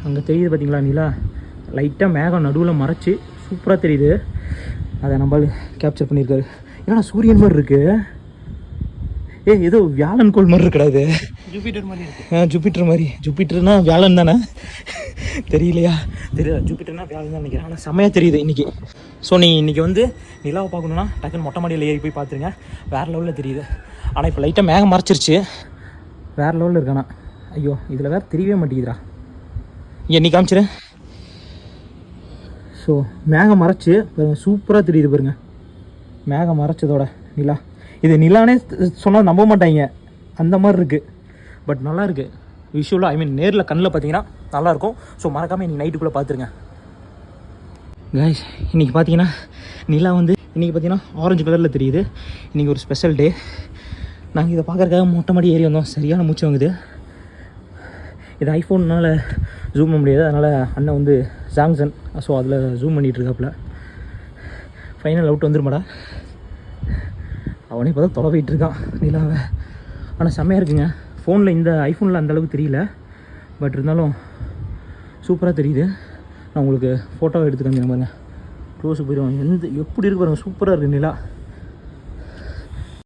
அங்கே தெரியுது பார்த்தீங்களா நிலா, லைட்டாக மேகம் நடுவில் மறைச்சி சூப்பராக தெரியுது. அதை நம்ம கேப்சர் பண்ணியிருக்காரு. ஏன்னா சூரியன் மாதிரி இருக்குது. ஏதோ வியாழன் கோள் மாதிரி இருக்காது, ஜூபிட்டர் மாதிரி இருக்கு. ஜூபிட்டர் மாதிரி. ஜூபிட்டர்னா வியாழன் தானே, தெரியலையா? தெரியல, ஜூபிட்டர்னா வியாழன் தான் நினைக்கிறேன். ஆனால் செம்மையாக தெரியுது இன்றைக்கி. ஸோ நீ இன்றைக்கி வந்து நிலாவை பார்க்கணுன்னா டக்குன்னு மொட்டை மாடியில் ஏறி போய் பார்த்துருங்க, வேறு லெவலில் தெரியுது. ஆனால் இப்போ லைட்டாக மேகம் மறைச்சிருச்சு, வேறு லெவலில் இருக்கானா. ஐயோ இதில் வேறு தெரியவே மாட்டேங்குதுடா. என்னை காமிச்சிரு. ஸோ மேகம் மறைச்சி சூப்பராக தெரியுது பாருங்க, மேகம் மறைச்சதோட நிலா. இது நிலானே சொன்னால் நம்ப மாட்டாங்க, அந்த மாதிரி இருக்குது. பட் நல்லா இருக்குது விஷுவலாக. ஐ மீன் நேரில் கண்ணில் பார்த்தீங்கன்னா நல்லாயிருக்கும். ஸோ மறக்காமல் இன்றைக்கி நைட்டுக்குள்ளே பார்த்துருங்க கைஸ். இன்றைக்கி பார்த்தீங்கன்னா நிலா வந்து இன்றைக்கி பார்த்தீங்கன்னா ஆரஞ்சு கலரில் தெரியுது. இன்றைக்கி ஒரு ஸ்பெஷல் டே. நாங்கள் இதை பார்க்குறதுக்காக மொட்டை மாடி ஏறி வந்தோம். சரியான மூச்சு வாங்குது. இது ஐஃபோன்னால் ஜூம் பண்ண முடியாது, அதனால் அண்ணன் வந்து சாம்சங், ஸோ அதில் ஜூம் பண்ணிகிட்டு இருக்காப்புல. ஃபைனல் அவுட் வந்துருமாடா. அவனே பார்த்தா தொலைவிட்டு இருக்கான் நிலாவை. ஆனால் செம்மையாக இருக்குங்க. ஃபோனில் இந்த ஐஃபோனில் அந்தளவுக்கு தெரியல, பட் இருந்தாலும் சூப்பராக தெரியுது. நான் உங்களுக்கு ஃபோட்டோவை எடுத்து காமிக்கிறேன் பாருங்க, க்ளோஸுக்கு போயிடுவாங்க. எப்படி இருக்கு பாருங்கள், சூப்பராக இருக்குது நிலா.